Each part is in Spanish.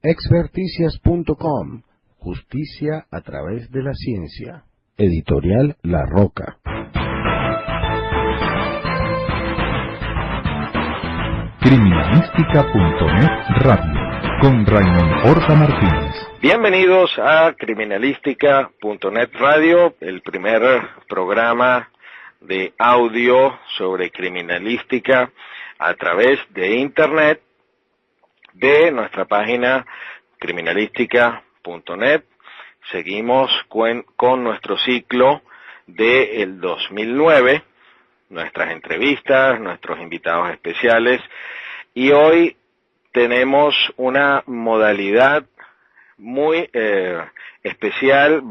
Experticias.com. Justicia a través de la ciencia. Editorial La Roca. Criminalística.net Radio con Raymond Horta Martínez. Bienvenidos a Criminalística.net Radio, el primer programa de audio sobre criminalística a través de Internet de nuestra página criminalística.net. Seguimos con nuestro ciclo del 2009, nuestras entrevistas, nuestros invitados especiales, y hoy tenemos una modalidad muy especial.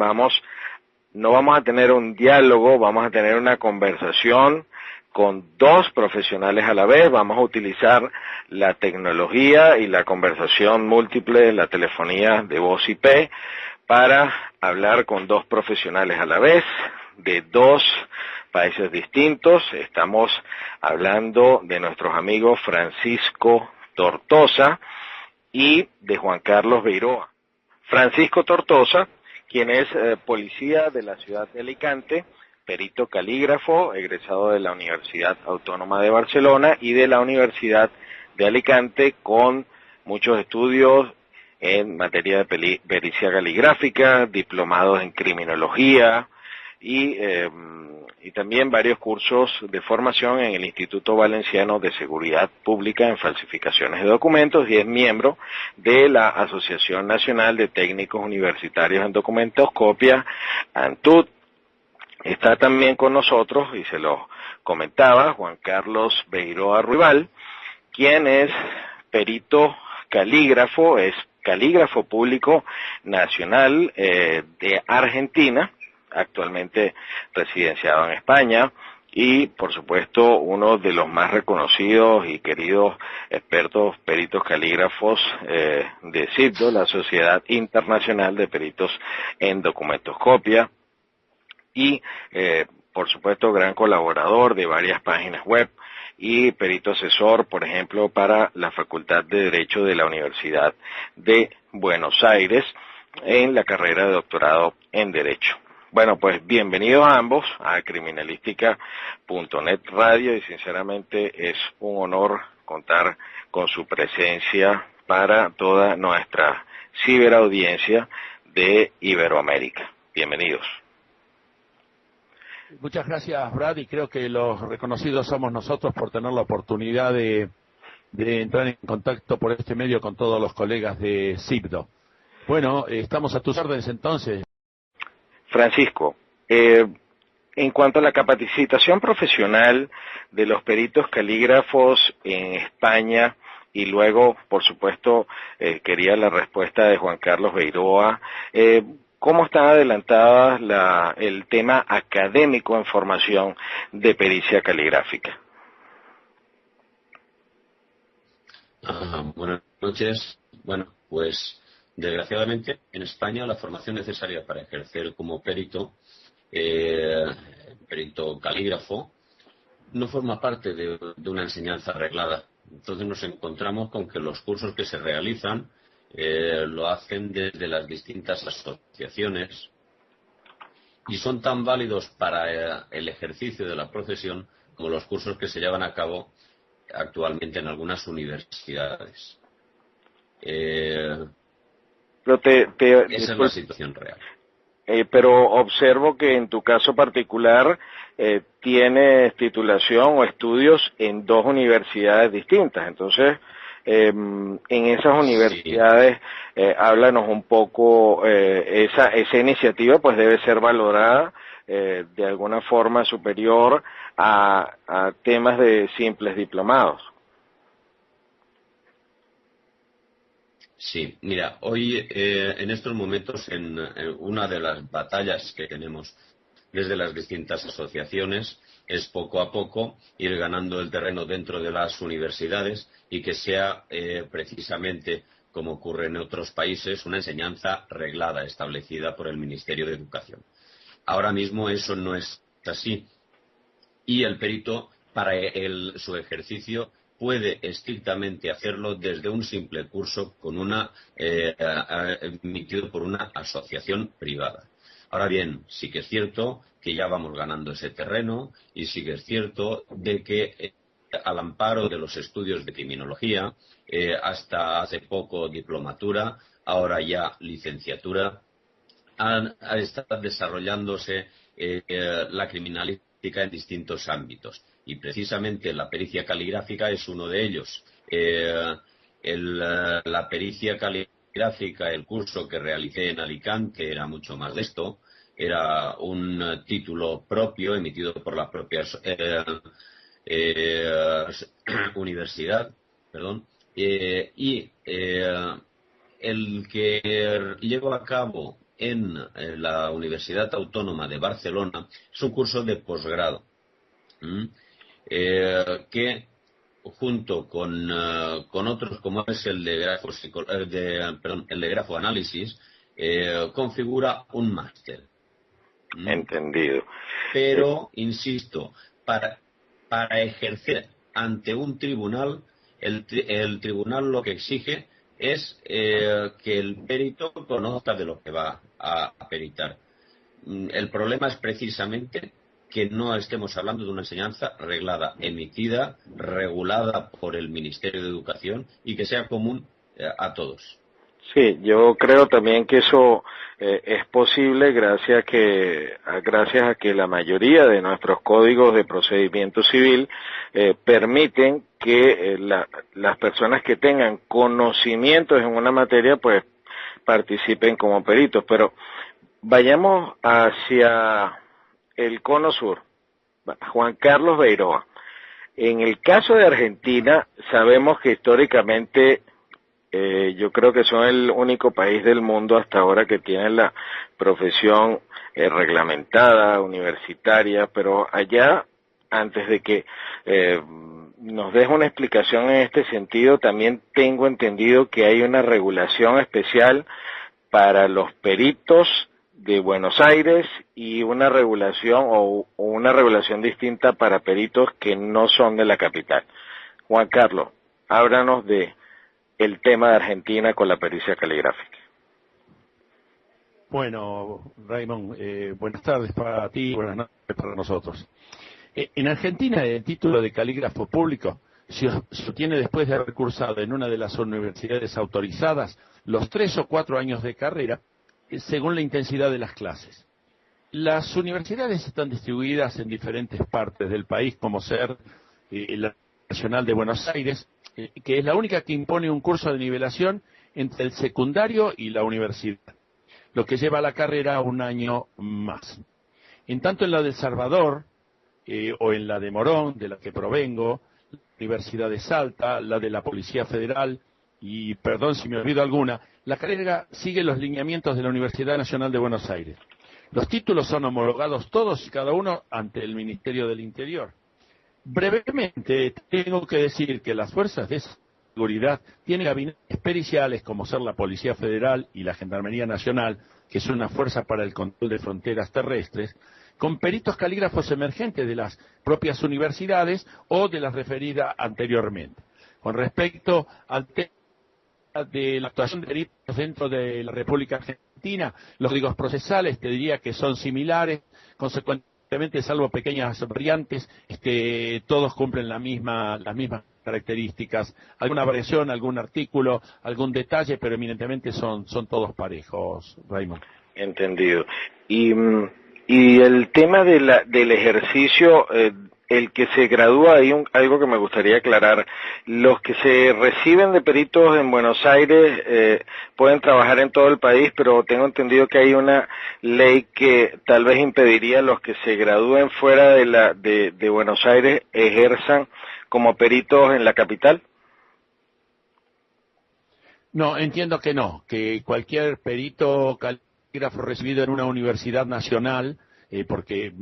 No vamos a tener un diálogo, vamos a tener una conversación con dos profesionales a la vez. Vamos a utilizar la tecnología y la conversación múltiple, la telefonía de voz IP, para hablar con dos profesionales a la vez, de dos países distintos. Estamos hablando de nuestros amigos Francisco Tortosa y de Juan Carlos Beiroa. Francisco Tortosa, quien es policía de la ciudad de Alicante, perito calígrafo, egresado de la Universidad Autónoma de Barcelona y de la Universidad de Alicante, con muchos estudios en materia de pericia caligráfica, diplomados en criminología y también varios cursos de formación en el Instituto Valenciano de Seguridad Pública en Falsificaciones de Documentos, y es miembro de la Asociación Nacional de Técnicos Universitarios en Documentoscopia, ANTUD. Está también con nosotros, y se lo comentaba, Juan Carlos Beiroa Ruibal, quien es perito calígrafo, es calígrafo público nacional de Argentina, actualmente residenciado en España, y por supuesto uno de los más reconocidos y queridos expertos peritos calígrafos de SIPDO, la Sociedad Internacional de Peritos en Documentoscopia, y por supuesto gran colaborador de varias páginas web y perito asesor, por ejemplo, para la Facultad de Derecho de la Universidad de Buenos Aires en la carrera de doctorado en Derecho. Bueno, pues bienvenidos a ambos a Criminalística.net Radio, y sinceramente es un honor contar con su presencia para toda nuestra ciberaudiencia de Iberoamérica. Bienvenidos. Muchas gracias, Brad, y creo que los reconocidos somos nosotros por tener la oportunidad de entrar en contacto por este medio con todos los colegas de SIPDO. Bueno, estamos a tus órdenes entonces. Francisco, en cuanto a la capacitación profesional de los peritos calígrafos en España, y luego, por supuesto, quería la respuesta de Juan Carlos Beiroa, ¿cómo están adelantadas el tema académico en formación de pericia caligráfica? Buenas noches. Bueno, pues desgraciadamente en España la formación necesaria para ejercer como perito calígrafo no forma parte de una enseñanza reglada. Entonces nos encontramos con que los cursos que se realizan lo hacen desde las distintas asociaciones y son tan válidos para el ejercicio de la profesión como los cursos que se llevan a cabo actualmente en algunas universidades. Esa es la situación real. Pero observo que en tu caso particular tienes titulación o estudios en dos universidades distintas. Entonces, en esas universidades, háblanos un poco, esa iniciativa pues debe ser valorada de alguna forma superior a temas de simples diplomados. Sí, mira, hoy en estos momentos en una de las batallas que tenemos desde las distintas asociaciones es poco a poco ir ganando el terreno dentro de las universidades y que sea precisamente, como ocurre en otros países, una enseñanza reglada, establecida por el Ministerio de Educación. Ahora mismo eso no es así y el perito, para su ejercicio, puede estrictamente hacerlo desde un simple curso con emitido por una asociación privada. Ahora bien, sí que es cierto que ya vamos ganando ese terreno y sí que es cierto de que al amparo de los estudios de criminología, hasta hace poco diplomatura, ahora ya licenciatura, está desarrollándose la criminalística en distintos ámbitos. Y precisamente la pericia caligráfica es uno de ellos. La pericia caligráfica, el curso que realicé en Alicante, era mucho más de esto. Era un título propio emitido por la propia universidad, perdón, y el que llevo a cabo en la Universidad Autónoma de Barcelona es un curso de posgrado que junto con otros como es el de grafoanálisis configura un máster. Entendido. Pero, insisto, para ejercer ante un tribunal, el tribunal lo que exige es que el perito conozca de lo que va a peritar. El problema es precisamente que no estemos hablando de una enseñanza reglada, emitida, regulada por el Ministerio de Educación y que sea común a todos. Sí, yo creo también que eso es posible gracias a que la mayoría de nuestros códigos de procedimiento civil permiten que las personas que tengan conocimientos en una materia pues participen como peritos. Pero vayamos hacia el cono sur. Juan Carlos Beiroa. En el caso de Argentina, sabemos que históricamente yo creo que son el único país del mundo hasta ahora que tiene la profesión reglamentada, universitaria, pero allá, antes de que nos deje una explicación en este sentido, también tengo entendido que hay una regulación especial para los peritos de Buenos Aires y una regulación o una regulación distinta para peritos que no son de la capital. Juan Carlos, háblanos de el tema de Argentina con la pericia caligráfica. Bueno, Raymond, buenas tardes para ti, buenas noches para nosotros. En Argentina el título de calígrafo público se obtiene después de haber cursado en una de las universidades autorizadas los 3 o 4 años de carrera, según la intensidad de las clases. Las universidades están distribuidas en diferentes partes del país, como ser la Nacional de Buenos Aires, que es la única que impone un curso de nivelación entre el secundario y la universidad, lo que lleva a la carrera un año más. En tanto en la de El Salvador, o en la de Morón, de la que provengo, la Universidad de Salta, la de la Policía Federal, y perdón si me olvido alguna, la carrera sigue los lineamientos de la Universidad Nacional de Buenos Aires. Los títulos son homologados todos y cada uno ante el Ministerio del Interior. Brevemente, tengo que decir que las fuerzas de seguridad tienen gabinetes periciales como ser la Policía Federal y la Gendarmería Nacional, que es una fuerza para el control de fronteras terrestres, con peritos calígrafos emergentes de las propias universidades o de las referidas anteriormente. Con respecto al tema de la actuación de peritos dentro de la República Argentina, los códigos procesales te diría que son similares, consecuentemente, salvo pequeñas variantes, todos cumplen las mismas características. Alguna variación, algún artículo, algún detalle, pero eminentemente son todos parejos, Raymond. Entendido. Y el tema del ejercicio, el que se gradúa, hay algo que me gustaría aclarar. Los que se reciben de peritos en Buenos Aires pueden trabajar en todo el país, pero tengo entendido que hay una ley que tal vez impediría a los que se gradúen fuera de Buenos Aires ejerzan como peritos en la capital. No, entiendo que no, que cualquier perito calígrafo recibido en una universidad nacional, porque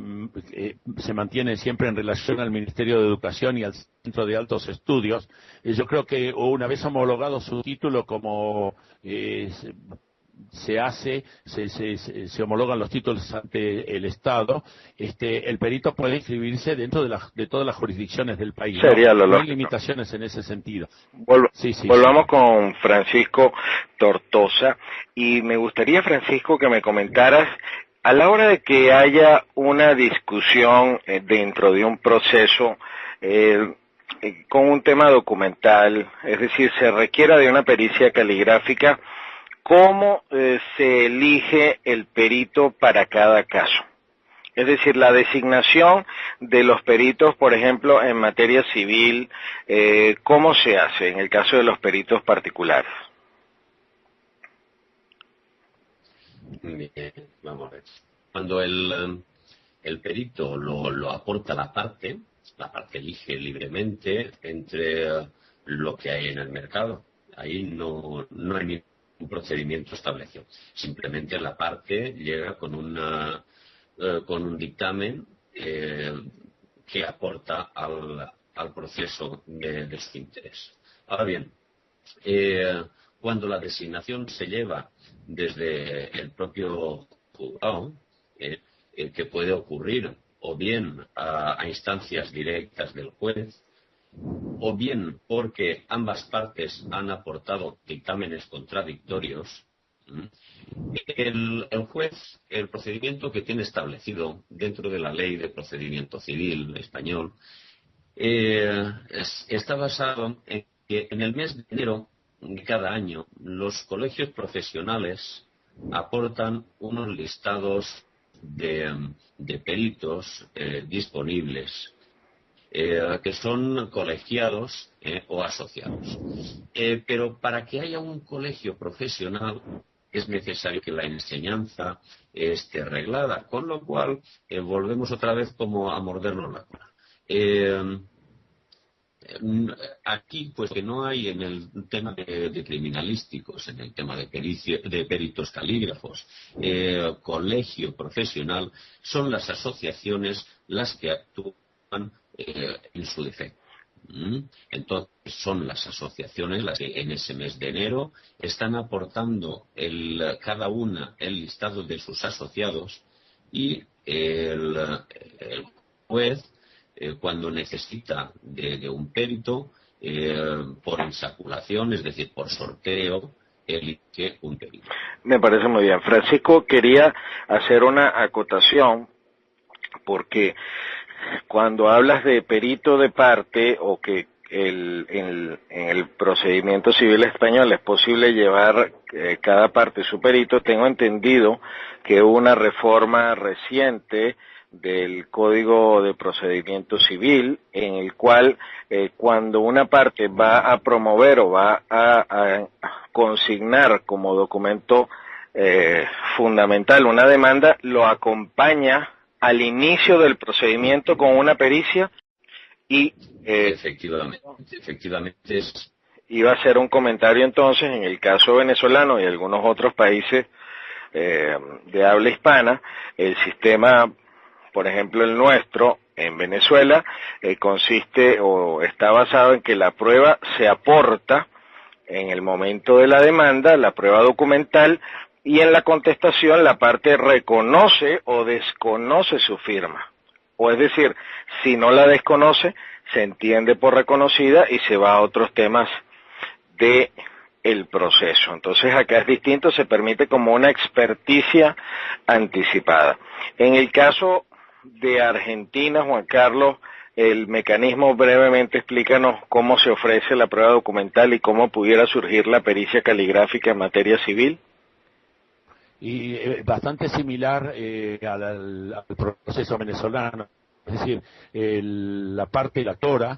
se mantiene siempre en relación al Ministerio de Educación y al Centro de Altos Estudios, yo creo que una vez homologado su título como se homologan los títulos ante el Estado, el perito puede inscribirse dentro de todas las jurisdicciones del país. Sería lo no hay lógico. limitaciones en ese sentido. Volvamos con Francisco Tortosa, y me gustaría, Francisco, que me comentaras, a la hora de que haya una discusión dentro de un proceso con un tema documental, es decir, se requiera de una pericia caligráfica, ¿cómo se elige el perito para cada caso? Es decir, la designación de los peritos, por ejemplo, en materia civil, ¿cómo se hace en el caso de los peritos particulares? Bien, vamos a ver. Cuando el perito lo aporta la parte elige libremente entre lo que hay en el mercado. Ahí no hay ningún procedimiento establecido. Simplemente la parte llega con un dictamen que aporta al proceso de su interés. Ahora bien, cuando la designación se lleva desde el propio juzgado, que puede ocurrir o bien a instancias directas del juez, o bien porque ambas partes han aportado dictámenes contradictorios, el juez, el procedimiento que tiene establecido dentro de la Ley de Procedimiento Civil español, está basado en que en el mes de enero de cada año los colegios profesionales aportan unos listados de peritos disponibles que son colegiados o asociados. Pero para que haya un colegio profesional es necesario que la enseñanza esté reglada, con lo cual volvemos otra vez como a mordernos la cola. Aquí, pues que no hay en el tema de criminalísticos, en el tema de peritos calígrafos, colegio profesional, son las asociaciones las que actúan en su defecto. Entonces son las asociaciones las que en ese mes de enero están aportando cada una el listado de sus asociados, y el juez, cuando necesita de un perito, por insaculación, es decir, por sorteo, elige un perito. Me parece muy bien. Francisco, quería hacer una acotación, porque cuando hablas de perito de parte, o que en el procedimiento civil español es posible llevar cada parte su perito, tengo entendido que hubo una reforma reciente del Código de Procedimiento Civil, en el cual cuando una parte va a promover o va a consignar como documento fundamental una demanda, lo acompaña al inicio del procedimiento con una pericia, y efectivamente iba a hacer un comentario entonces en el caso venezolano y algunos otros países de habla hispana. El sistema, por ejemplo el nuestro en Venezuela, consiste o está basado en que la prueba se aporta en el momento de la demanda, la prueba documental, y en la contestación la parte reconoce o desconoce su firma. O es decir, si no la desconoce, se entiende por reconocida y se va a otros temas de el proceso. Entonces acá es distinto, se permite como una experticia anticipada. En el caso de Argentina, Juan Carlos, el mecanismo, brevemente explícanos cómo se ofrece la prueba documental y cómo pudiera surgir la pericia caligráfica en materia civil. Y bastante similar al proceso venezolano. Es decir, la parte lectora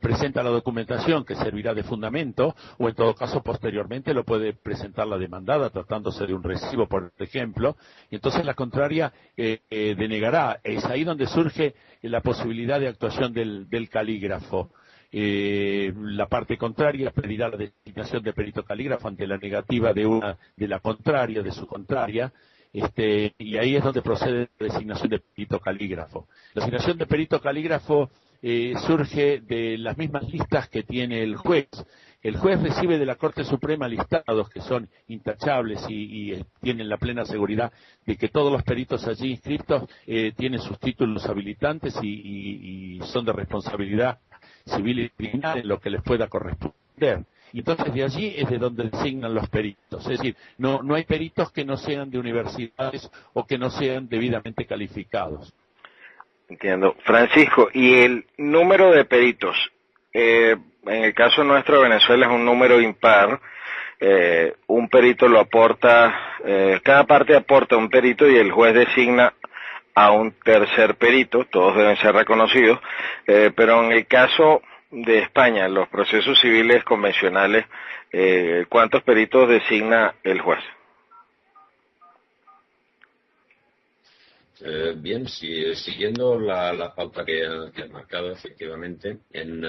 presenta la documentación que servirá de fundamento, o en todo caso posteriormente lo puede presentar la demandada tratándose de un recibo, por ejemplo, y entonces la contraria denegará. Es ahí donde surge la posibilidad de actuación del calígrafo. La parte contraria pedirá la designación de perito calígrafo ante la negativa de la contraria, de su contraria, y ahí es donde procede la designación de perito calígrafo. La designación de perito calígrafo surge de las mismas listas que tiene el juez, El juez recibe de la Corte Suprema listados que son intachables y tienen la plena seguridad de que todos los peritos allí inscritos tienen sus títulos habilitantes y son de responsabilidad civil y criminal en lo que les pueda corresponder. Y entonces de allí es de donde designan los peritos. Es decir, no hay peritos que no sean de universidades o que no sean debidamente calificados. Entiendo. Francisco, ¿y el número de peritos? En el caso nuestro de Venezuela es un número impar. Un perito lo aporta, cada parte aporta un perito y el juez designa a un tercer perito, todos deben ser reconocidos, pero en el caso de España, los procesos civiles convencionales, ¿cuántos peritos designa el juez? Bien, siguiendo la pauta que he marcado, efectivamente, en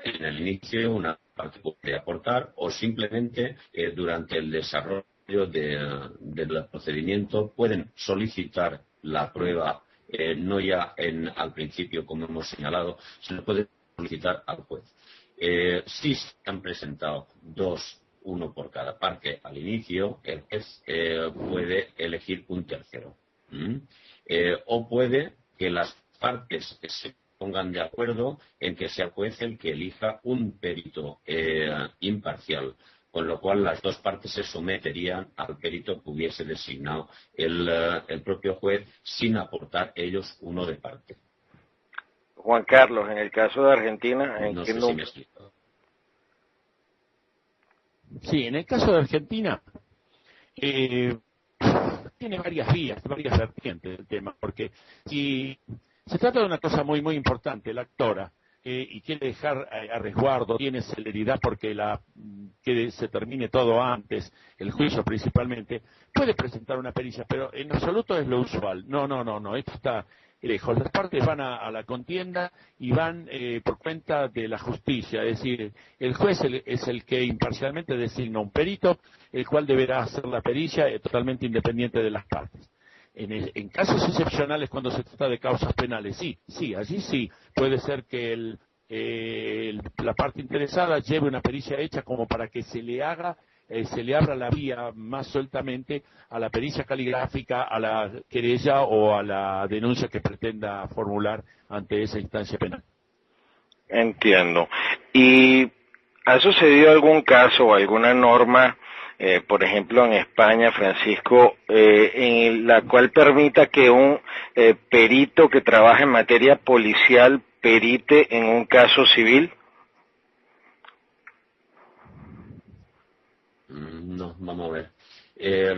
el inicio una parte puede aportar o simplemente durante el desarrollo del procedimiento pueden solicitar la prueba, no ya al principio, como hemos señalado, sino pueden solicitar al juez. Si se han presentado uno por cada parte al inicio, el juez puede elegir un tercero. O puede que las partes se pongan de acuerdo en que sea juez el que elija un perito imparcial, con lo cual las dos partes se someterían al perito que hubiese designado el propio juez sin aportar ellos uno de parte. Juan Carlos, en el caso de Argentina, ¿en no qué sé número? si me explico. Sí, en el caso de Argentina, tiene varias vías, varias vertientes el tema, porque si se trata de una cosa muy, muy importante, la actora, y quiere dejar a resguardo, tiene celeridad porque quiere se termine todo antes, el juicio principalmente, puede presentar una pericia, pero en absoluto es lo usual. No, esto está lejos. Las partes van a la contienda y van por cuenta de la justicia, es decir, el juez es el que imparcialmente designa un perito, el cual deberá hacer la pericia totalmente independiente de las partes. En casos excepcionales, cuando se trata de causas penales, sí, allí sí, puede ser que la parte interesada lleve una pericia hecha como para que se le abra la vía más sueltamente a la pericia caligráfica, a la querella o a la denuncia que pretenda formular ante esa instancia penal. Entiendo. ¿Y ha sucedido algún caso o alguna norma, por ejemplo en España, Francisco, en la cual permita que un perito que trabaja en materia policial perite en un caso civil? No, vamos a ver.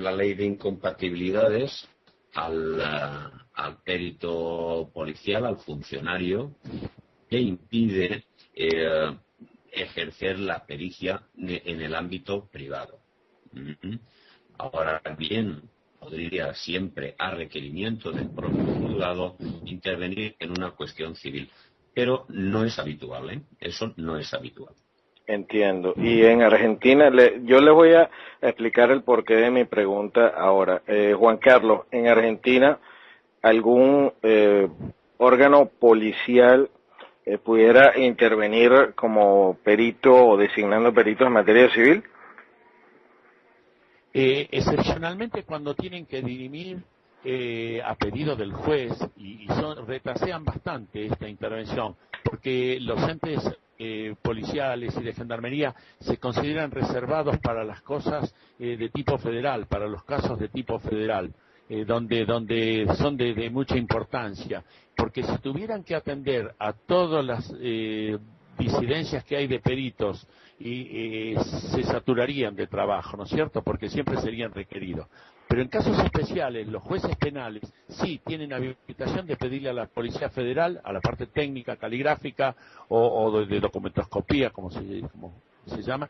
La ley de incompatibilidades al perito policial, al funcionario, le impide ejercer la pericia en el ámbito privado. Ahora bien, podría siempre, a requerimiento del propio juzgado, intervenir en una cuestión civil, pero no es habitual, ¿eh? Eso no es habitual. Entiendo. Y en Argentina, yo le voy a explicar el porqué de mi pregunta ahora. Juan Carlos, en Argentina, ¿algún órgano policial pudiera intervenir como perito o designando peritos en materia civil? Excepcionalmente cuando tienen que dirimir a pedido del juez y retrasean bastante esta intervención, porque los entes policiales y de gendarmería se consideran reservados para las cosas de tipo federal, para los casos de tipo federal, donde son de mucha importancia, porque si tuvieran que atender a todas las disidencias que hay de peritos y se saturarían de trabajo, ¿no es cierto? Porque siempre serían requeridos. Pero en casos especiales, los jueces penales sí tienen habilitación de pedirle a la Policía Federal, a la parte técnica, caligráfica o de documentoscopía, como se llama,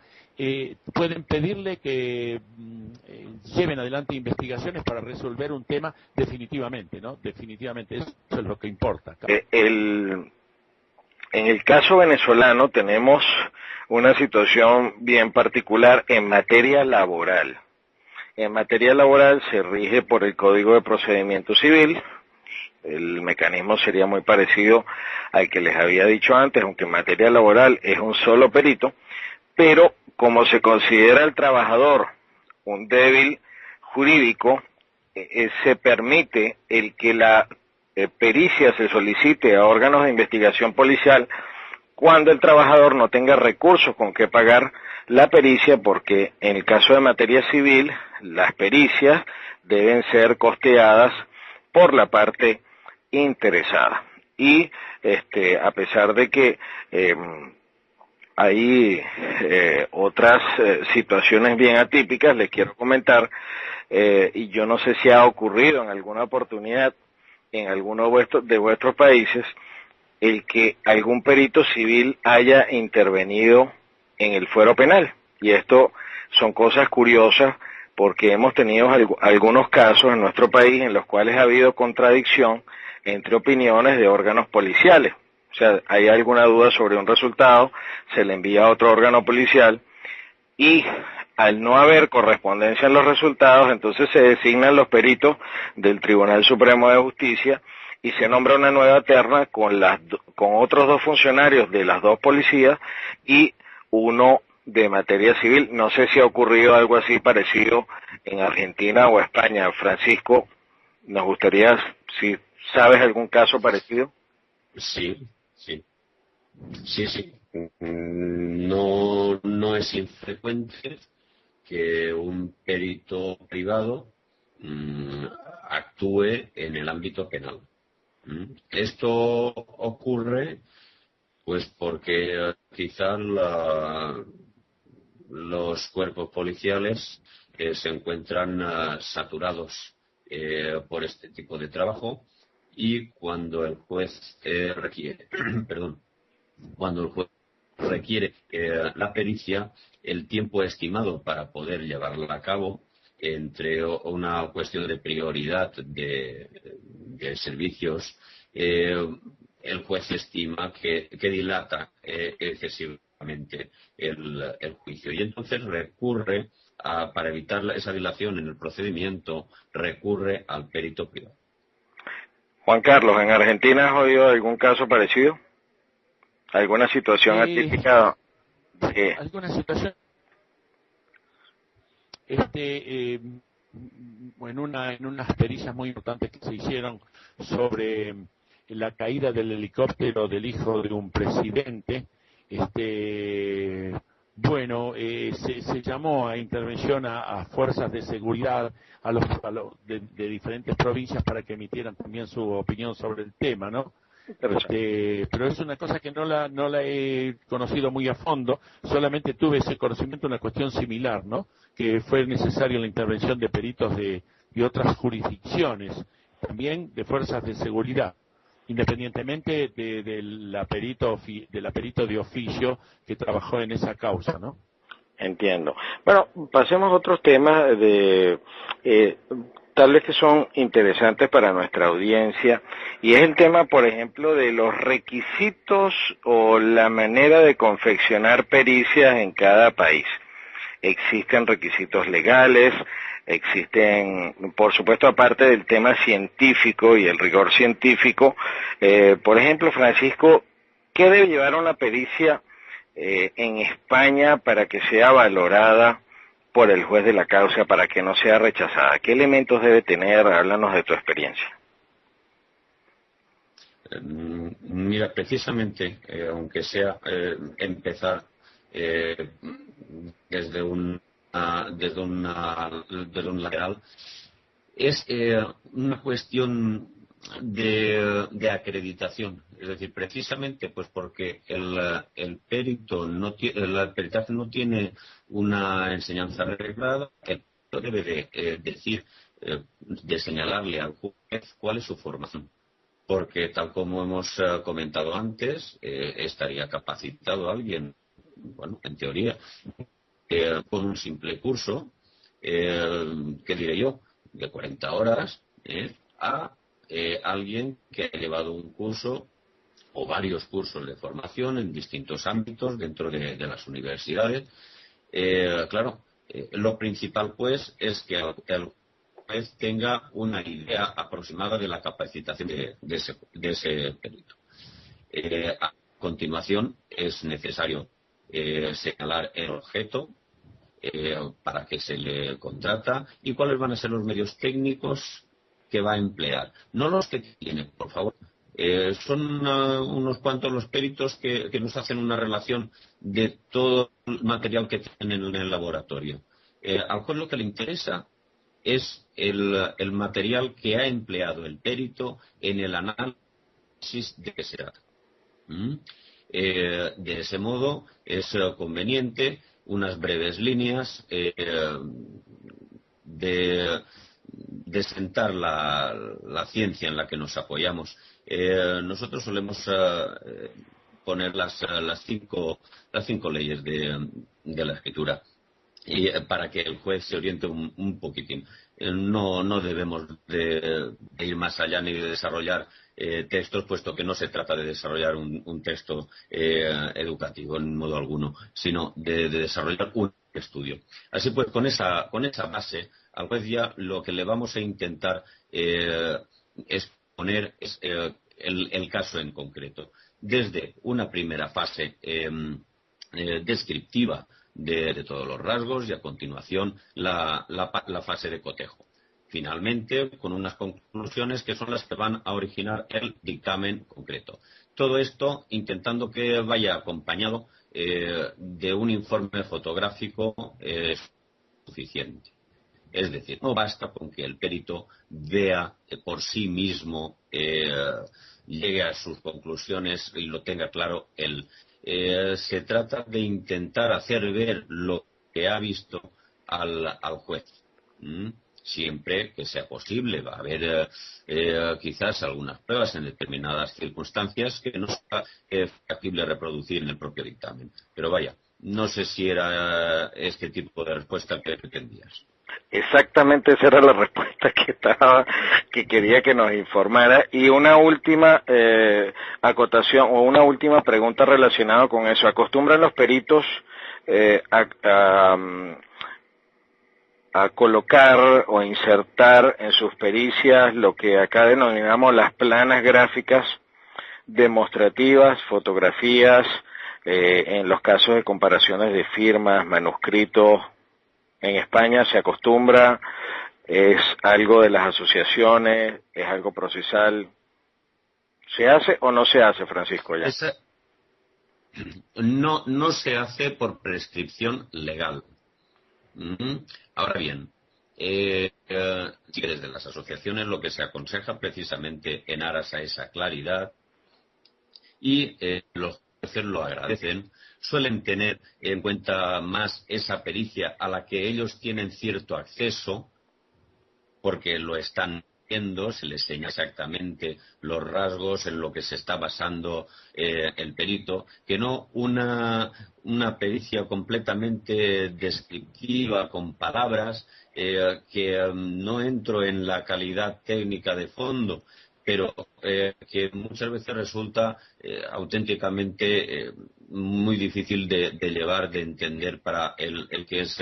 pueden pedirle que lleven adelante investigaciones para resolver un tema definitivamente, ¿no? Definitivamente, eso es lo que importa. En el caso venezolano tenemos una situación bien particular en materia laboral. En materia laboral se rige por el Código de Procedimiento Civil. El mecanismo sería muy parecido al que les había dicho antes, aunque en materia laboral es un solo perito, pero como se considera el trabajador un débil jurídico, se permite el que la pericia se solicite a órganos de investigación policial cuando el trabajador no tenga recursos con que pagar la pericia, porque en el caso de materia civil, las pericias deben ser costeadas por la parte interesada. Y a pesar de que hay otras situaciones bien atípicas, les quiero comentar, y yo no sé si ha ocurrido en alguna oportunidad en alguno de vuestros países, el que algún perito civil haya intervenido en el fuero penal. Y esto son cosas curiosas porque hemos tenido algunos casos en nuestro país en los cuales ha habido contradicción entre opiniones de órganos policiales. O sea, hay alguna duda sobre un resultado, se le envía a otro órgano policial y al no haber correspondencia en los resultados, entonces se designan los peritos del Tribunal Supremo de Justicia y se nombra una nueva terna con otros dos funcionarios de las dos policías y uno de materia civil. No sé si ha ocurrido algo así parecido en Argentina o España. Francisco, nos gustaría, si sabes algún caso parecido. Sí. No es infrecuente que un perito privado actúe en el ámbito penal. Esto ocurre pues porque quizás los cuerpos policiales se encuentran saturados por este tipo de trabajo, y cuando el juez requiere la pericia, el tiempo estimado para poder llevarla a cabo, entre una cuestión de prioridad de servicios, el juez estima que dilata excesivamente el juicio, y entonces recurre para evitar esa dilación en el procedimiento, recurre al perito privado. Juan Carlos, ¿en Argentina has oído algún caso parecido? ¿Alguna situación atípica? ¿Alguna situación? En unas pericias muy importantes que se hicieron sobre la caída del helicóptero del hijo de un presidente, se llamó a intervención a fuerzas de seguridad de diferentes provincias para que emitieran también su opinión sobre el tema, ¿no? Pero es una cosa que no la he conocido muy a fondo, solamente tuve ese conocimiento de una cuestión similar, ¿no? Que fue necesaria la intervención de peritos de otras jurisdicciones, también de fuerzas de seguridad, independientemente de la perito de oficio que trabajó en esa causa, ¿no? Entiendo. Bueno, pasemos a otros temas tal vez que son interesantes para nuestra audiencia, y es el tema, por ejemplo, de los requisitos o la manera de confeccionar pericias en cada país. Existen requisitos legales, existen, por supuesto, aparte del tema científico y el rigor científico. Por ejemplo, Francisco, ¿qué debe llevar una pericia en España para que sea valorada por el juez de la causa, para que no sea rechazada? ¿Qué elementos debe tener? Háblanos de tu experiencia. Mira, precisamente, aunque sea empezar desde un lateral, es una cuestión de acreditación. Es decir, precisamente pues porque el perito el peritaje no tiene una enseñanza reglada, el perito debe de señalarle al juez cuál es su formación. Porque tal como hemos comentado antes, estaría capacitado alguien, bueno, en teoría, con un simple curso, ¿qué diré yo?, de 40 horas, a alguien que ha llevado un curso o varios cursos de formación en distintos ámbitos dentro de las universidades. Lo principal, pues, es que el juez tenga una idea aproximada de la capacitación de ese perito. A continuación, es necesario señalar el objeto para que se le contrata y cuáles van a ser los medios técnicos que va a emplear. No los que tiene, por favor. Son unos cuantos los peritos que nos hacen una relación de todo el material que tienen en el laboratorio. Al juez lo que le interesa es el material que ha empleado el perito en el análisis de que se trata. De ese modo es conveniente unas breves líneas de sentar la ciencia en la que nos apoyamos. Nosotros solemos poner las cinco leyes de la escritura y para que el juez se oriente un poquitín. No debemos de ir más allá ni de desarrollar textos, puesto que no se trata de desarrollar un texto educativo en modo alguno, sino de desarrollar un estudio. Así pues, con esa base, al juez ya lo que le vamos a intentar es poner el caso en concreto, desde una primera fase descriptiva de todos los rasgos y a continuación la fase de cotejo. Finalmente, con unas conclusiones que son las que van a originar el dictamen concreto. Todo esto intentando que vaya acompañado de un informe fotográfico suficiente. Es decir, no basta con que el perito vea por sí mismo, llegue a sus conclusiones y lo tenga claro él. Se trata de intentar hacer ver lo que ha visto al juez. Siempre que sea posible. Va a haber quizás algunas pruebas en determinadas circunstancias que no sea factible reproducir en el propio dictamen. Pero vaya, no sé si era este tipo de respuesta que pretendías. Exactamente, esa era la respuesta que quería que nos informara. Y una última acotación o una última pregunta relacionada con eso. ¿Acostumbran los peritos a colocar o insertar en sus pericias lo que acá denominamos las planas gráficas demostrativas, fotografías, en los casos de comparaciones de firmas, manuscritos? En España se acostumbra, es algo de las asociaciones, es algo procesal. ¿Se hace o no se hace, Francisco? Ya. No se hace por prescripción legal. Ahora bien, desde las asociaciones lo que se aconseja precisamente en aras a esa claridad, y los jueces lo agradecen, suelen tener en cuenta más esa pericia a la que ellos tienen cierto acceso, porque lo están viendo, se les señala exactamente los rasgos en lo que se está basando el perito, que no una pericia completamente descriptiva con palabras, que no entro en la calidad técnica de fondo, pero que muchas veces resulta auténticamente muy difícil de llevar, de entender para el que es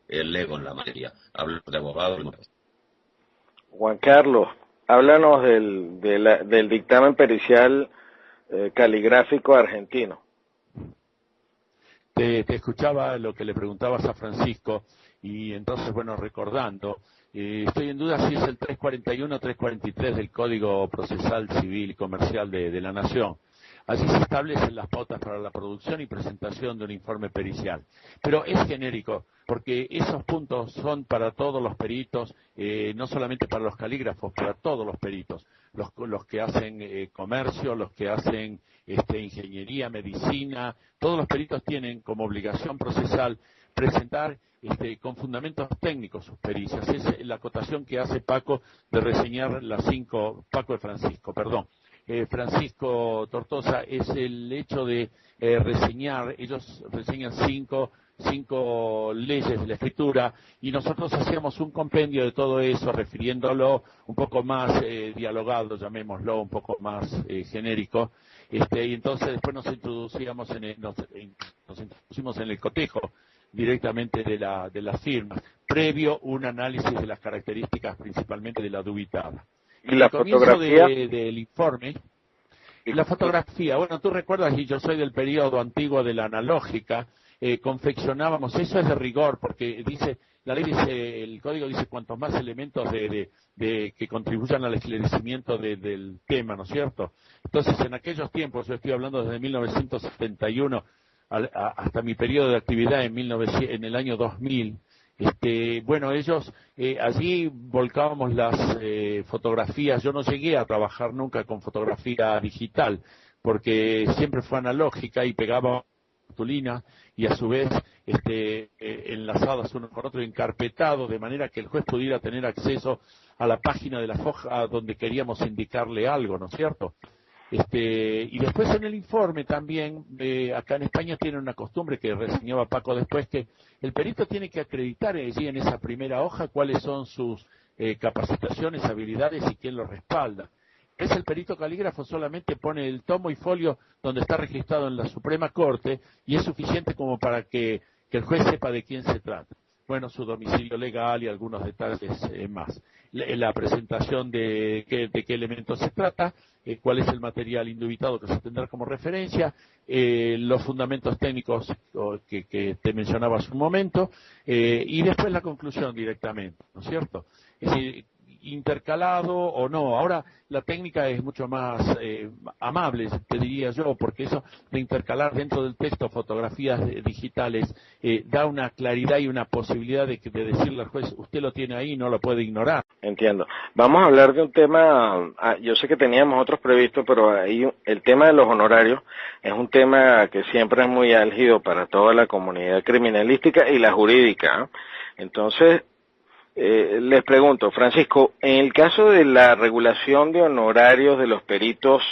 el ego en la materia. Hablo de abogados. Juan Carlos, háblanos del dictamen pericial caligráfico argentino. Te escuchaba lo que le preguntabas a Francisco y entonces, bueno, recordando, estoy en duda si es el 341 o 343 del Código Procesal Civil y Comercial de la Nación. Así se establecen las pautas para la producción y presentación de un informe pericial. Pero es genérico, porque esos puntos son para todos los peritos, no solamente para los calígrafos, para todos los peritos. Los que hacen comercio, los que hacen ingeniería, medicina, todos los peritos tienen como obligación procesal presentar con fundamentos técnicos sus pericias. Es la acotación que hace Paco de reseñar Francisco Tortosa, es el hecho de reseñar. Ellos reseñan cinco leyes de la escritura y nosotros hacíamos un compendio de todo eso, refiriéndolo un poco más dialogado, llamémoslo, un poco más genérico, y entonces después nos introducimos en el cotejo directamente de las firmas, previo un análisis de las características principalmente de la dubitada. ¿Y la fotografía? Del informe, La fotografía, bueno, tú recuerdas, y yo soy del periodo antiguo de la analógica, confeccionábamos, eso es de rigor, porque dice, la ley dice, el código dice cuantos más elementos que contribuyan al esclarecimiento del tema, ¿no es cierto? Entonces, en aquellos tiempos, yo estoy hablando desde 1971 hasta mi periodo de actividad en el año 2000, bueno, ellos, allí volcábamos las fotografías. Yo no llegué a trabajar nunca con fotografía digital, porque siempre fue analógica y pegaba cartulina y a su vez enlazadas uno con otro, encarpetado, de manera que el juez pudiera tener acceso a la página de la foja donde queríamos indicarle algo, ¿no es cierto? Y después en el informe también, acá en España tienen una costumbre que reseñaba Paco después, que el perito tiene que acreditar allí en esa primera hoja cuáles son sus capacitaciones, habilidades y quién lo respalda. Es el perito calígrafo, solamente pone el tomo y folio donde está registrado en la Suprema Corte y es suficiente como para que el juez sepa de quién se trata. Bueno, su domicilio legal y algunos detalles más. La presentación de qué elementos se trata, cuál es el material indubitado que se tendrá como referencia, los fundamentos técnicos que te mencionaba hace un momento, y después la conclusión directamente, ¿no es cierto? Es decir, intercalado o no. Ahora la técnica es mucho más amable, te diría yo, porque eso de intercalar dentro del texto fotografías digitales da una claridad y una posibilidad de decirle al juez, usted lo tiene ahí, no lo puede ignorar. Entiendo. Vamos a hablar de un tema, yo sé que teníamos otros previstos, pero ahí el tema de los honorarios es un tema que siempre es muy álgido para toda la comunidad criminalística y la jurídica. Entonces, les pregunto, Francisco, en el caso de la regulación de honorarios de los peritos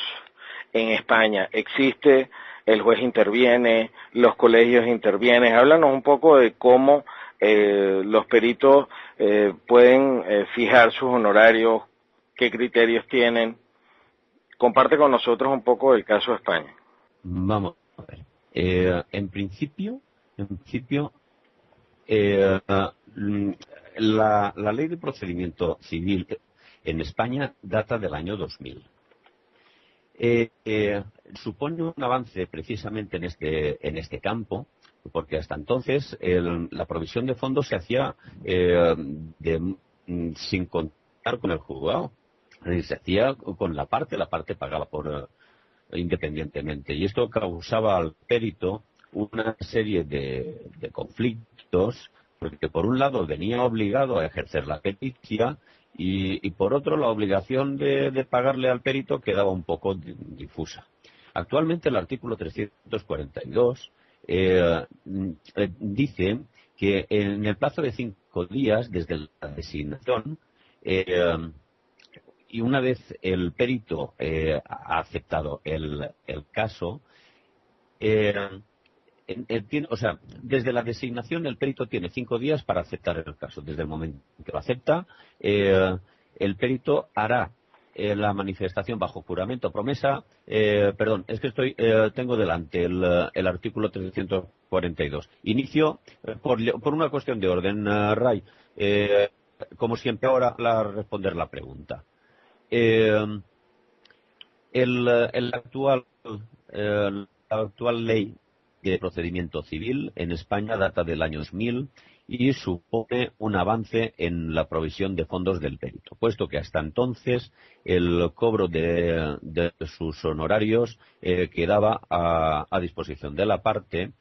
en España, ¿existe, el juez interviene, los colegios intervienen? Háblanos un poco de cómo los peritos pueden fijar sus honorarios, qué criterios tienen. Comparte con nosotros un poco el caso de España. Vamos a ver. En principio, la ley de procedimiento civil en España data del año 2000. Supone un avance precisamente en este campo, porque hasta entonces la provisión de fondos se hacía sin contar con el juzgado. Se hacía con la parte pagaba independientemente. Y esto causaba al perito una serie de conflictos, porque por un lado venía obligado a ejercer la pericia y por otro la obligación de pagarle al perito quedaba un poco difusa. Actualmente el artículo 342 dice que en el plazo de 5 días desde la designación y una vez el perito ha aceptado el caso, desde la designación el perito tiene 5 días para aceptar el caso. Desde el momento en que lo acepta, el perito hará la manifestación bajo juramento o promesa. Tengo delante el artículo 342. Inicio por una cuestión de orden, Ray. Como siempre ahora responder la pregunta. La actual ley de procedimiento civil en España data del año 2000 y supone un avance en la provisión de fondos del perito, puesto que hasta entonces el cobro de sus honorarios quedaba a disposición de la parte,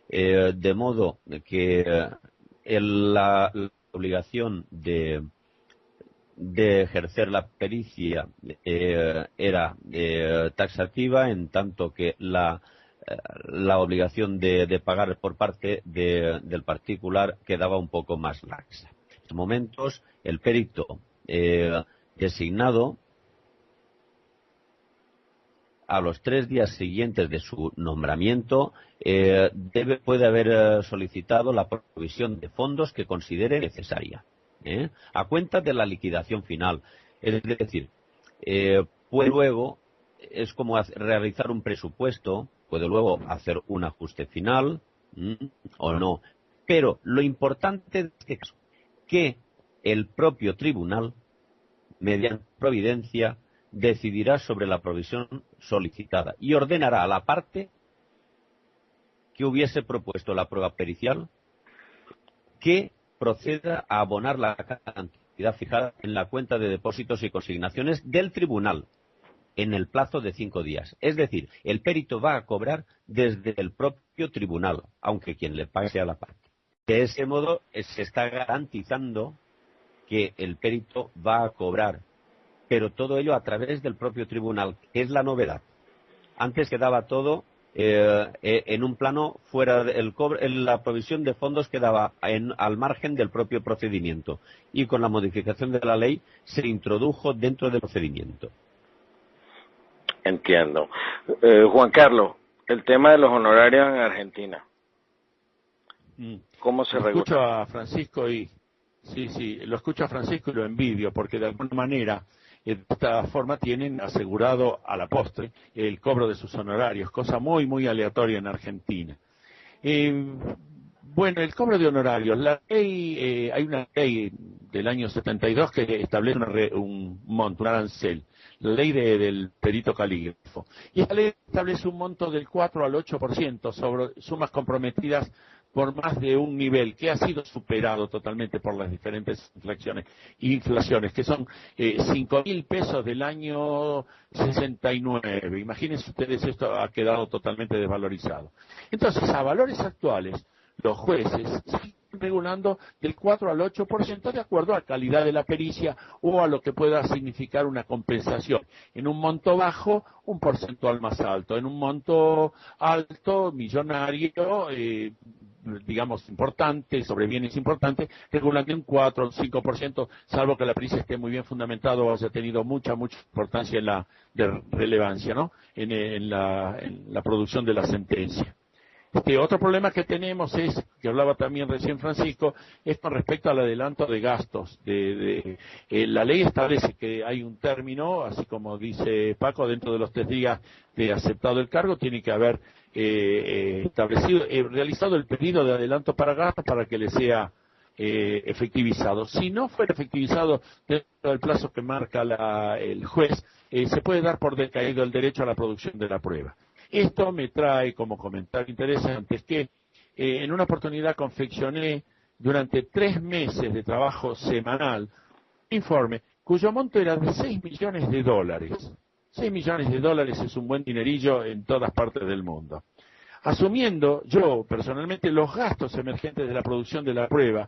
de modo que la obligación de ejercer la pericia era taxativa, en tanto que la obligación de pagar por parte del particular quedaba un poco más laxa. En estos momentos, el perito designado, a los 3 días siguientes de su nombramiento, puede haber solicitado la provisión de fondos que considere necesaria, a cuenta de la liquidación final. Es decir, puede luego, es como realizar un presupuesto, puede luego hacer un ajuste final o no. Pero lo importante es que el propio tribunal, mediante providencia, decidirá sobre la provisión solicitada y ordenará a la parte que hubiese propuesto la prueba pericial que proceda a abonar la cantidad fijada en la cuenta de depósitos y consignaciones del tribunal en el plazo de 5 días. Es decir, el perito va a cobrar desde el propio tribunal, aunque quien le pague sea la parte. De ese modo se está garantizando que el perito va a cobrar, pero todo ello a través del propio tribunal, que es la novedad. Antes quedaba todo en un plano fuera la provisión de fondos quedaba al margen del propio procedimiento, y con la modificación de la ley se introdujo dentro del procedimiento. Entiendo. Juan Carlos, el tema de los honorarios en Argentina, ¿cómo se regula? Escucho a Francisco y lo escucho a Francisco y lo envidio, porque de alguna manera de esta forma tienen asegurado a la postre el cobro de sus honorarios, cosa muy, muy aleatoria en Argentina. Bueno, el cobro de honorarios, la ley, hay una ley del año 72 que establece un monto, un arancel, la ley del perito calígrafo. Y esta ley establece un monto del 4 al 8% sobre sumas comprometidas por más de un nivel, que ha sido superado totalmente por las diferentes inflaciones, que son 5.000 pesos del año 69. Imagínense ustedes, esto ha quedado totalmente desvalorizado. Entonces, a valores actuales, los jueces siguen regulando del 4 al 8% de acuerdo a la calidad de la pericia o a lo que pueda significar una compensación. En un monto bajo, un porcentual más alto. En un monto alto, millonario, digamos importante, sobre bienes importantes, regulando un 4 o 5%, salvo que la pericia esté muy bien fundamentada o haya tenido mucha importancia de relevancia, ¿no? En la producción de la sentencia. Otro problema que tenemos es, que hablaba también recién Francisco, es con respecto al adelanto de gastos. La ley establece que hay un término, así como dice Paco, dentro de los 3 días de aceptado el cargo, tiene que haber realizado el pedido de adelanto para gastos para que le sea efectivizado. Si no fuera efectivizado dentro del plazo que marca el juez, se puede dar por decaído el derecho a la producción de la prueba. Esto me trae como comentario interesante que en una oportunidad confeccioné durante 3 meses de trabajo semanal un informe cuyo monto era de $6 millones. $6 millones es un buen dinerillo en todas partes del mundo. Asumiendo yo personalmente los gastos emergentes de la producción de la prueba,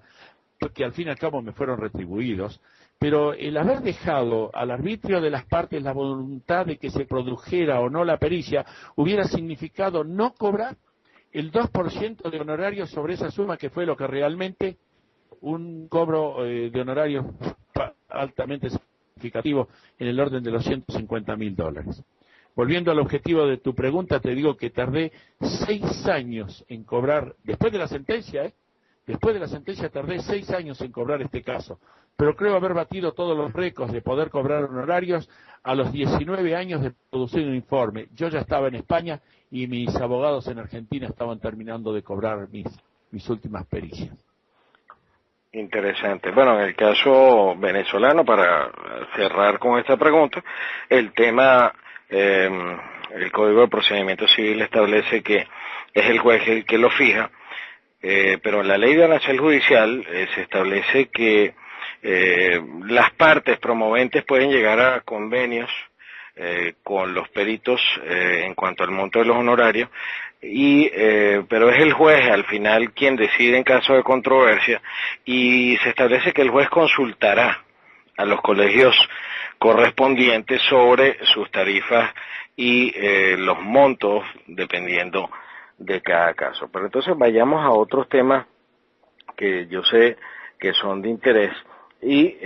que al fin y al cabo me fueron retribuidos, pero el haber dejado al arbitrio de las partes la voluntad de que se produjera o no la pericia hubiera significado no cobrar el 2% de honorarios sobre esa suma, que fue lo que realmente un cobro de honorarios altamente significativo en el orden de los $150.000. Volviendo al objetivo de tu pregunta, te digo que tardé 6 años en cobrar, después de la sentencia, tardé 6 años en cobrar este caso, pero creo haber batido todos los récords de poder cobrar honorarios a los 19 años de producir un informe. Yo ya estaba en España y mis abogados en Argentina estaban terminando de cobrar mis últimas pericias. Interesante. Bueno, en el caso venezolano, para cerrar con esta pregunta, el tema, el Código de Procedimiento Civil establece que es el juez el que lo fija, pero en la Ley de Arancel Judicial se establece que las partes promoventes pueden llegar a convenios con los peritos en cuanto al monto de los honorarios, pero es el juez al final quien decide en caso de controversia, y se establece que el juez consultará a los colegios correspondientes sobre sus tarifas y los montos dependiendo de cada caso. Pero entonces vayamos a otros temas que yo sé que son de interés, y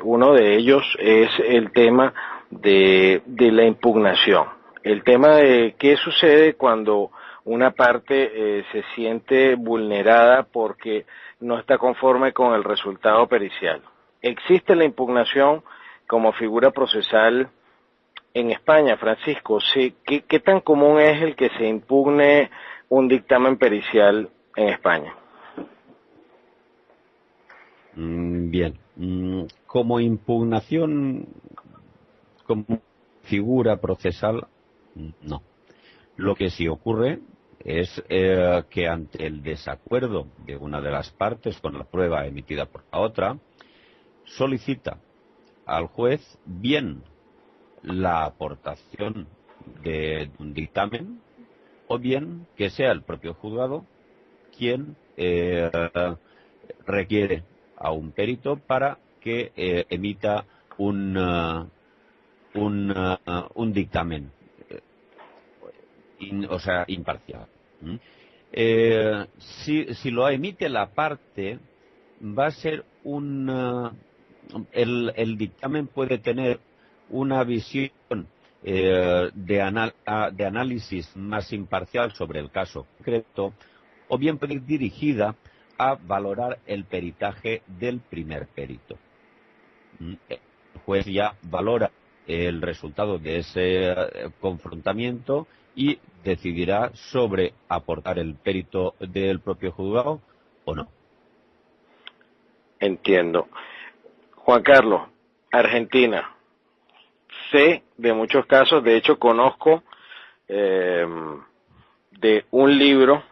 uno de ellos es el tema de la impugnación, el tema de qué sucede cuando una parte se siente vulnerada porque no está conforme con el resultado pericial. ¿Existe la impugnación como figura procesal en España, Francisco? Sí. ¿Qué tan común es el que se impugne un dictamen pericial en España? Bien, como impugnación, como figura procesal, no. Lo que sí ocurre es que ante el desacuerdo de una de las partes con la prueba emitida por la otra, solicita al juez bien la aportación de un dictamen o bien que sea el propio juzgado quien requiere a un perito para que emita un dictamen, imparcial. Si lo emite la parte, va a ser el dictamen puede tener una visión de análisis más imparcial sobre el caso concreto, o bien puede ir dirigida a valorar el peritaje del primer perito. El juez ya valora el resultado de ese confrontamiento y decidirá sobre aportar el perito del propio juzgado o no. Entiendo. Juan Carlos, Argentina. Sé de muchos casos, de hecho conozco de un libro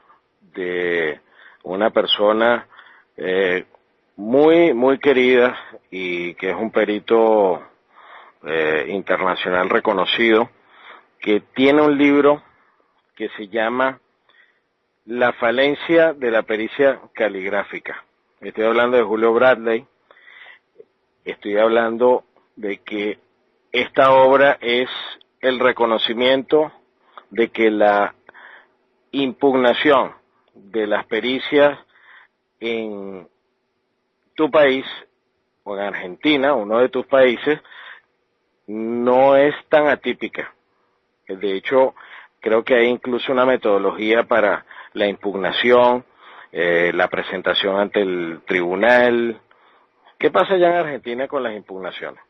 de una persona muy querida y que es un perito internacional reconocido, que tiene un libro que se llama La falencia de la pericia caligráfica. Estoy hablando de Julio Bradley, estoy hablando de que esta obra es el reconocimiento de que la impugnación de las pericias en tu país, o en Argentina, uno de tus países, no es tan atípica. De hecho, creo que hay incluso una metodología para la impugnación, la presentación ante el tribunal. ¿Qué pasa allá en Argentina con las impugnaciones?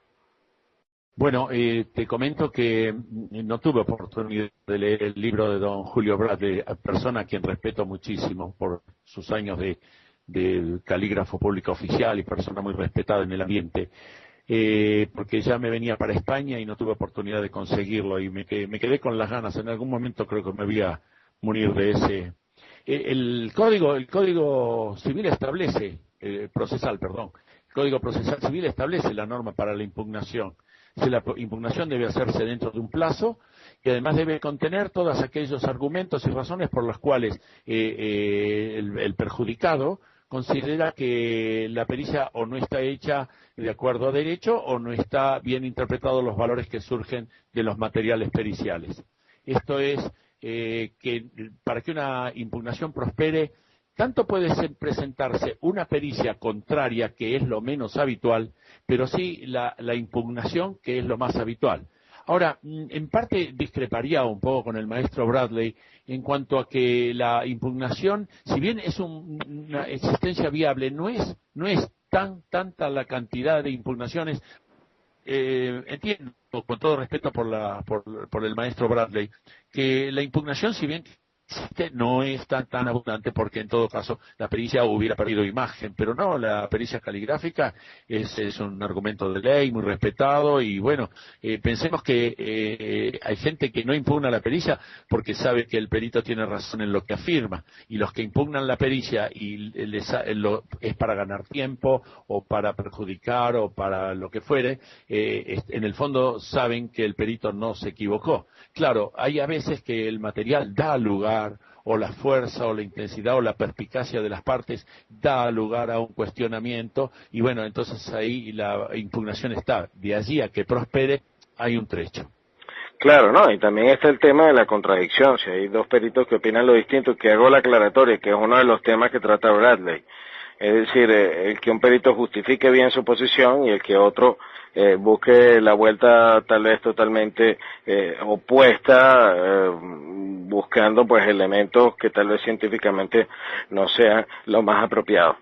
Bueno, te comento que no tuve oportunidad de leer el libro de don Julio Bradley, persona a quien respeto muchísimo por sus años de calígrafo público oficial y persona muy respetada en el ambiente, porque ya me venía para España y no tuve oportunidad de conseguirlo y me quedé con las ganas. En algún momento creo que me voy a munir de ese. El Código Civil establece, el Código Procesal Civil establece la norma para la impugnación. Si la impugnación debe hacerse dentro de un plazo y además debe contener todos aquellos argumentos y razones por los cuales el perjudicado considera que la pericia o no está hecha de acuerdo a derecho o no está bien interpretados los valores que surgen de los materiales periciales. Esto es que para que una impugnación prospere, tanto puede presentarse una pericia contraria, que es lo menos habitual, pero sí la impugnación, que es lo más habitual. Ahora, en parte discreparía un poco con el maestro Bradley en cuanto a que la impugnación, si bien es una existencia viable, no es tanta la cantidad de impugnaciones. Entiendo, con todo respeto por el maestro Bradley, que la impugnación, si bien existe, no es tan abundante, porque en todo caso la pericia hubiera perdido imagen, pero no, la pericia caligráfica es un argumento de ley muy respetado y bueno, pensemos que hay gente que no impugna la pericia porque sabe que el perito tiene razón en lo que afirma, y los que impugnan la pericia y es para ganar tiempo o para perjudicar o para lo que fuere, en el fondo saben que el perito no se equivocó. Claro, hay a veces que el material da lugar, o la fuerza o la intensidad o la perspicacia de las partes da lugar a un cuestionamiento, y bueno, entonces ahí la impugnación está. De allí a que prospere hay un trecho. Claro, ¿no? Y también está el tema de la contradicción. Si hay dos peritos que opinan lo distinto, que hago la aclaratoria, que es uno de los temas que trata Bradley. Es decir, el que un perito justifique bien su posición y el que otro busque la vuelta tal vez totalmente opuesta, buscando pues elementos que tal vez científicamente no sean los más apropiados.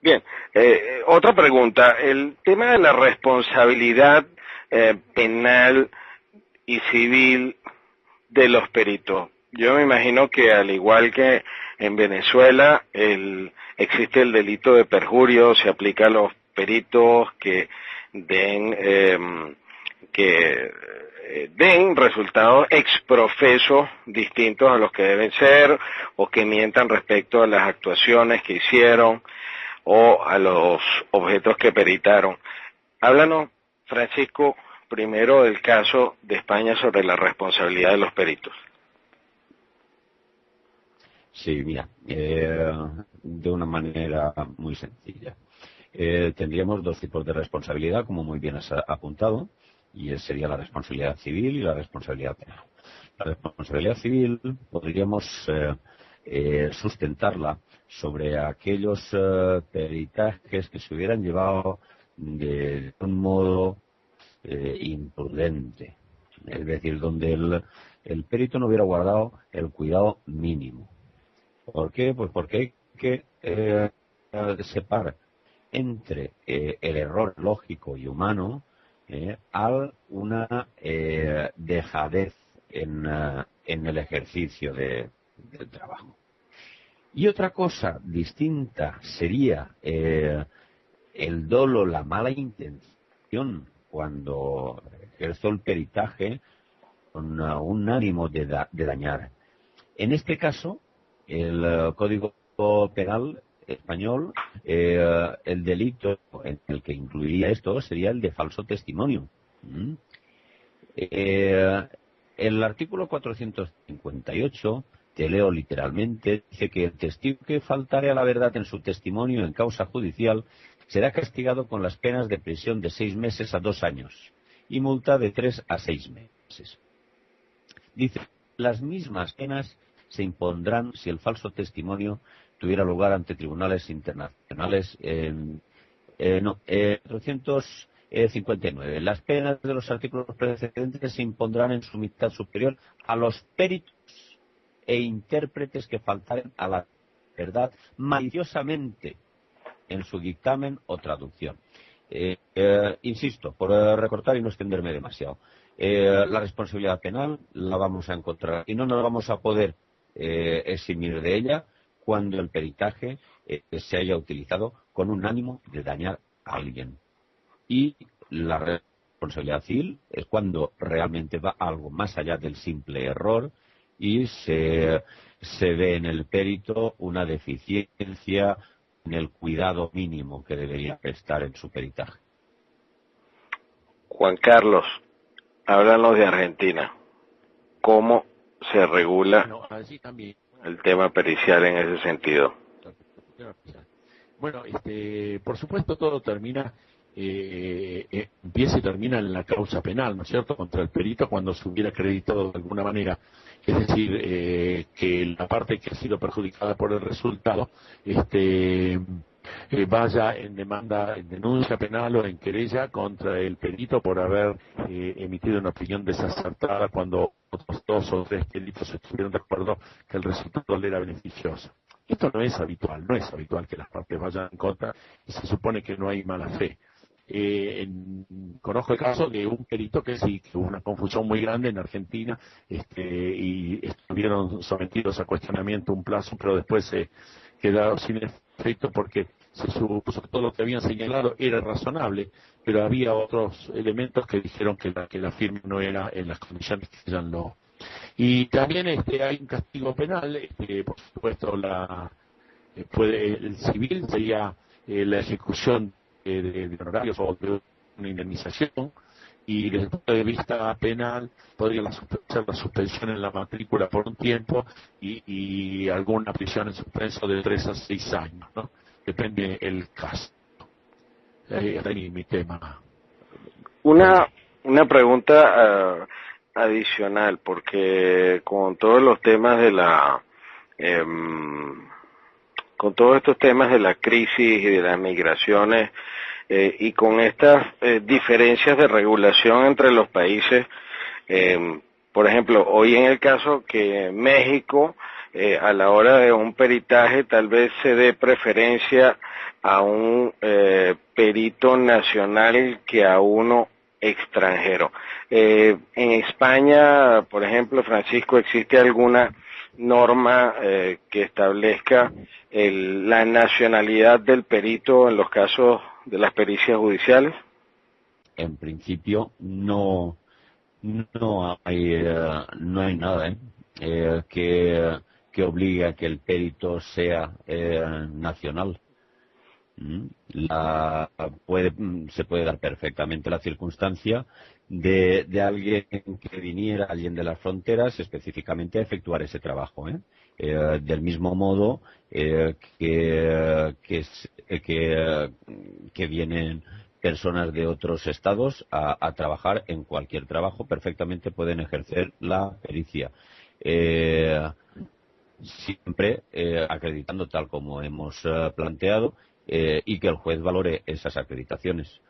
Bien, otra pregunta, el tema de la responsabilidad penal y civil de los peritos. Yo me imagino que al igual que en Venezuela existe el delito de perjurio, se aplica a los peritos que que den resultados exprofeso distintos a los que deben ser, o que mientan respecto a las actuaciones que hicieron o a los objetos que peritaron. Háblanos, Francisco, primero del caso de España sobre la responsabilidad de los peritos. Sí, mira, de una manera muy sencilla. Tendríamos dos tipos de responsabilidad, como muy bien has apuntado, y sería la responsabilidad civil y la responsabilidad penal. La responsabilidad civil podríamos sustentarla sobre aquellos peritajes que se hubieran llevado de un modo imprudente, es decir, donde el perito no hubiera guardado el cuidado mínimo. ¿Por qué? Pues porque hay que separar entre el error lógico y humano a una dejadez en el ejercicio del trabajo. Y otra cosa distinta sería el dolo, la mala intención cuando ejerzo el peritaje con un ánimo de dañar. En este caso, el Código Penal español, el delito en el que incluiría esto sería el de falso testimonio. El artículo 458, te leo literalmente, dice que el testigo que faltare a la verdad en su testimonio en causa judicial será castigado con las penas de prisión de 6 meses a 2 años y multa de 3 a 6 meses. Dice, las mismas penas se impondrán si el falso testimonio tuviera lugar ante tribunales internacionales. 459. Las penas de los artículos precedentes se impondrán en su mitad superior a los peritos e intérpretes que faltaren a la verdad maliciosamente en su dictamen o traducción. Insisto, por recortar y no extenderme demasiado, la responsabilidad penal la vamos a encontrar y no nos vamos a poder eximir de ella cuando el peritaje se haya utilizado con un ánimo de dañar a alguien. Y la responsabilidad civil es cuando realmente va algo más allá del simple error y se ve en el perito una deficiencia en el cuidado mínimo que debería prestar en su peritaje. Juan Carlos, háblanos de Argentina. ¿Cómo se regula allí también el tema pericial en ese sentido? Bueno, por supuesto todo termina, empieza y termina en la causa penal, ¿no es cierto?, contra el perito cuando se hubiera acreditado de alguna manera, es decir, que la parte que ha sido perjudicada por el resultado, vaya en demanda, en denuncia penal o en querella contra el perito por haber emitido una opinión desacertada cuando otros 2 o 3 peritos estuvieron de acuerdo que el resultado le era beneficioso. Esto no es habitual que las partes vayan en contra y se supone que no hay mala fe. Conozco el caso de un perito que sí, que hubo una confusión muy grande en Argentina y estuvieron sometidos a cuestionamiento un plazo, pero después se quedaron sin efecto porque se supuso que todo lo que habían señalado era razonable, pero había otros elementos que dijeron que la firma no era en las condiciones que ellos lo. Y también hay un castigo penal, por supuesto el civil sería la ejecución de honorarios o de una indemnización, y desde el punto de vista penal podría ser la suspensión en la matrícula por un tiempo y alguna prisión en suspenso de 3 a 6 años, ¿no? Depende el caso. Ahí mi tema. Una pregunta adicional, porque con todos los temas de con todos estos temas de la crisis y de las migraciones y con estas diferencias de regulación entre los países, por ejemplo, hoy en el caso que México a la hora de un peritaje tal vez se dé preferencia a un perito nacional que a uno extranjero. En España, por ejemplo, Francisco, ¿existe alguna norma que establezca la nacionalidad del perito en los casos de las pericias judiciales? en principio no hay nada que obligue a que el perito sea nacional. Se puede dar perfectamente la circunstancia de alguien que viniera alguien de las fronteras específicamente a efectuar ese trabajo, del mismo modo que vienen personas de otros estados a trabajar en cualquier trabajo, perfectamente pueden ejercer la pericia. Siempre acreditando tal como hemos planteado, y que el juez valore esas acreditaciones.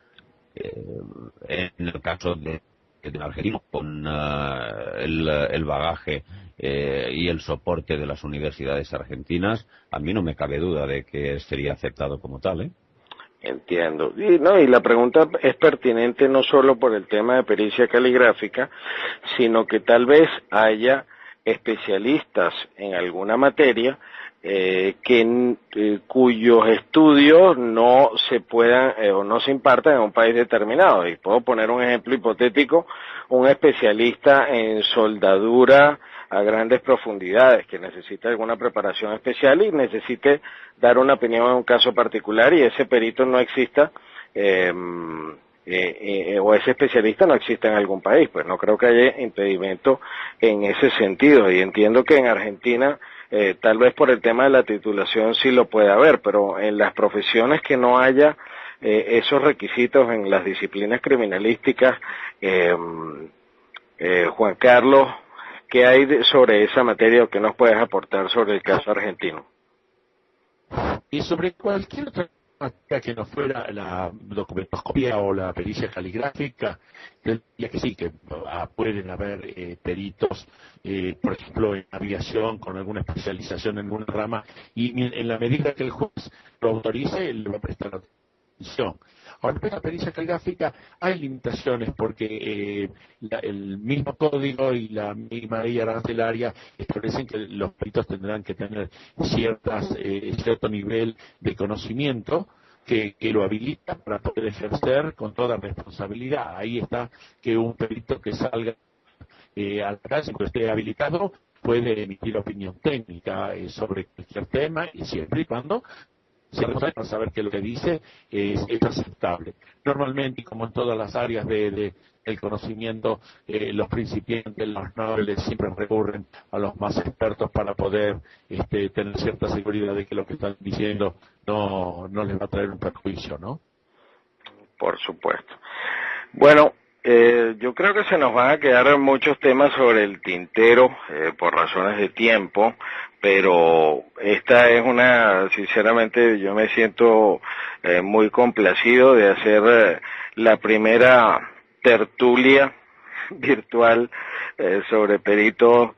En el caso del argentino, con el bagaje y el soporte de las universidades argentinas, a mí no me cabe duda de que sería aceptado como tal, Entiendo. Y la pregunta es pertinente no solo por el tema de pericia caligráfica, sino que tal vez haya especialistas en alguna materia cuyos estudios no se puedan o no se impartan en un país determinado. Y puedo poner un ejemplo hipotético: un especialista en soldadura a grandes profundidades que necesita alguna preparación especial y necesite dar una opinión en un caso particular, y ese perito no exista, o ese especialista no exista en algún país. Pues no creo que haya impedimento en ese sentido, y entiendo que en Argentina tal vez por el tema de la titulación sí lo puede haber, pero en las profesiones que no haya esos requisitos en las disciplinas criminalísticas, Juan Carlos, ¿qué hay sobre esa materia o qué nos puedes aportar sobre el caso argentino? Y sobre cualquier otra materia que no fuera la documentoscopia o la pericia caligráfica, ya que sí, que pueden haber peritos, por ejemplo, en aviación, con alguna especialización en alguna rama, y en la medida que el juez lo autorice, le va a prestar atención. Ahora, en la pericia caligráfica hay limitaciones porque el mismo código y la misma ley arancelaria establecen que los peritos tendrán que tener cierto nivel de conocimiento que lo habilita para poder ejercer con toda responsabilidad. Ahí está que un perito que salga a la calle, que esté habilitado, puede emitir opinión técnica sobre cualquier tema, y siempre y cuando para saber que lo que dice es aceptable. Normalmente, y como en todas las áreas del conocimiento, los principiantes, los nobles, siempre recurren a los más expertos para poder tener cierta seguridad de que lo que están diciendo no les va a traer un perjuicio, ¿no? Por supuesto. Bueno, yo creo que se nos van a quedar muchos temas sobre el tintero por razones de tiempo, pero esta es sinceramente yo me siento muy complacido de hacer la primera tertulia virtual sobre peritos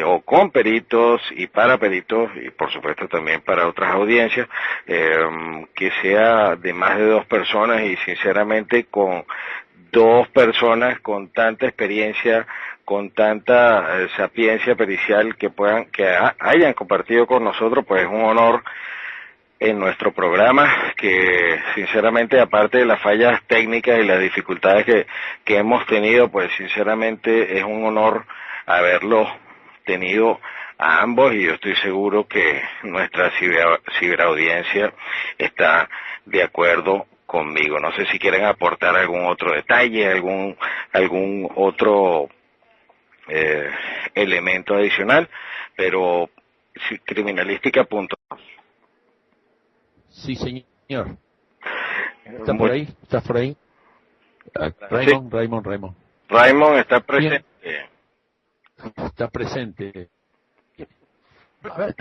o con peritos y para peritos, y por supuesto también para otras audiencias, que sea de más de 2 personas, y sinceramente con 2 personas con tanta experiencia, con tanta sapiencia pericial que hayan compartido con nosotros, pues es un honor en nuestro programa, que sinceramente, aparte de las fallas técnicas y las dificultades que hemos tenido, pues sinceramente es un honor haberlo tenido a ambos, y yo estoy seguro que nuestra ciberaudiencia está de acuerdo conmigo. No sé si quieren aportar algún otro detalle, algún otro elemento adicional, pero criminalística.com. Sí, señor. ¿Está por ahí? ¿Estás por ahí? Raymond, sí. Raymond está presente. Bien. Está presente. A ver,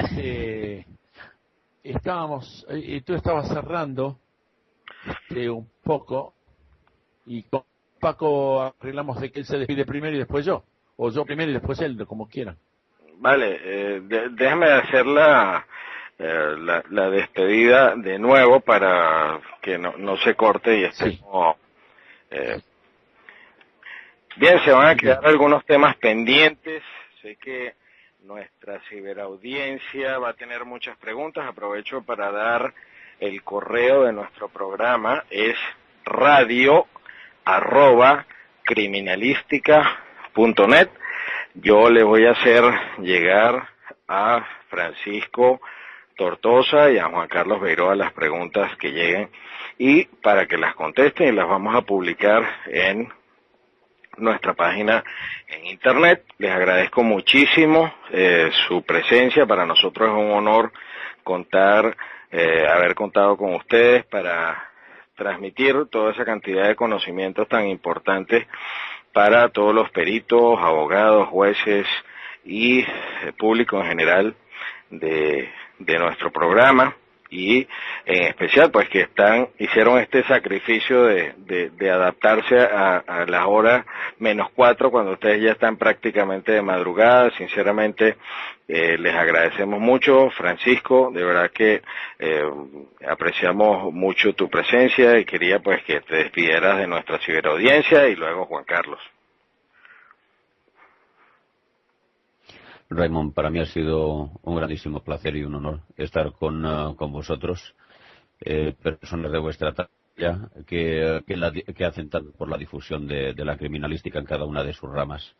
tú estabas cerrando un poco, y con Paco arreglamos de que él se despide primero y después yo, o yo primero y después él, como quieran. Vale, déjame hacer la despedida de nuevo para que no se corte y estemos... Sí. Bien, se van a quedar algunos temas pendientes. Sé que nuestra ciberaudiencia va a tener muchas preguntas. Aprovecho para dar el correo de nuestro programa: es radio@ criminalística.net. Yo le voy a hacer llegar a Francisco Tortosa y a Juan Carlos Beiroa las preguntas que lleguen y para que las contesten y las vamos a publicar en nuestra página en internet. Les agradezco muchísimo su presencia. Para nosotros es un honor haber contado con ustedes para transmitir toda esa cantidad de conocimientos tan importantes para todos los peritos, abogados, jueces y público en general de nuestro programa, y en especial pues que hicieron este sacrificio de adaptarse a las horas -4 cuando ustedes ya están prácticamente de madrugada. Sinceramente les agradecemos mucho, Francisco, de verdad que apreciamos mucho tu presencia y quería pues que te despidieras de nuestra ciberaudiencia y luego Juan Carlos. Raymond, para mí ha sido un grandísimo placer y un honor estar con vosotros, personas de vuestra talla que hacen tanto por la difusión de la criminalística en cada una de sus ramas.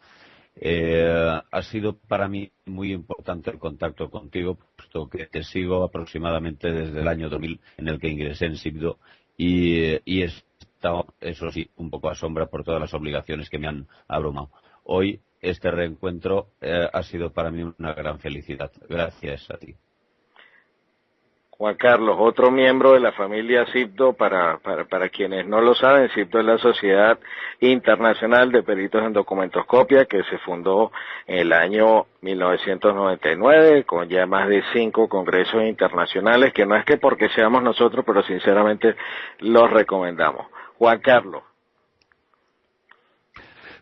Ha sido para mí muy importante el contacto contigo, puesto que te sigo aproximadamente desde el año 2000 en el que ingresé en SIBDO y he estado, eso sí, un poco a sombra por todas las obligaciones que me han abrumado. Hoy este reencuentro ha sido para mí una gran felicidad. Gracias a ti. Juan Carlos, otro miembro de la familia SIBDO, para quienes no lo saben, SIBDO es la Sociedad Internacional de Peritos en Documentoscopia, que se fundó en el año 1999, con ya más de 5 congresos internacionales, que no es que porque seamos nosotros, pero sinceramente los recomendamos. Juan Carlos.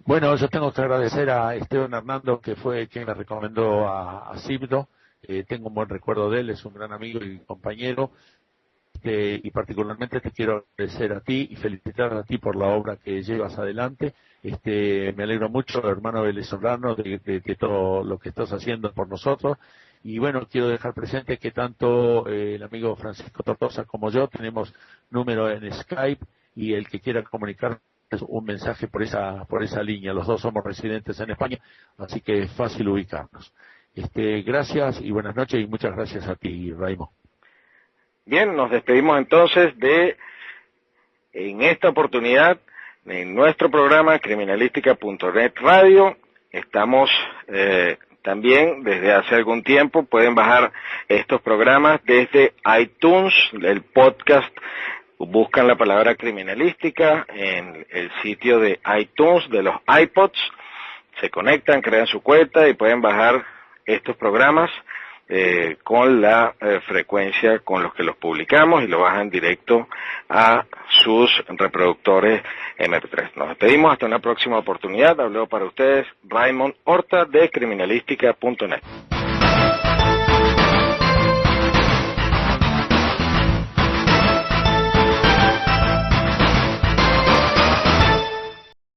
Bueno, yo tengo que agradecer a Esteban Hernando, que fue quien me recomendó a SIBDO. Tengo un buen recuerdo de él, es un gran amigo y compañero. Y particularmente te quiero agradecer a ti y felicitar a ti por la obra que llevas adelante. Me alegro mucho, hermano venezolano, de todo lo que estás haciendo por nosotros. Y bueno, quiero dejar presente que tanto el amigo Francisco Tortosa como yo tenemos número en Skype, y el que quiera comunicar un mensaje por esa línea. Los dos somos residentes en España, así que es fácil ubicarnos. Gracias y buenas noches, y muchas gracias a ti, Raymond. Bien, nos despedimos entonces en esta oportunidad, en nuestro programa Criminalística.net Radio. Estamos también desde hace algún tiempo, pueden bajar estos programas desde iTunes, el podcast. Buscan la palabra criminalística en el sitio de iTunes de los iPods, se conectan, crean su cuenta y pueden bajar estos programas con la frecuencia con los que los publicamos y lo bajan directo a sus reproductores MP3. Nos despedimos hasta una próxima oportunidad. Habló para ustedes Raymond Horta de criminalística.net.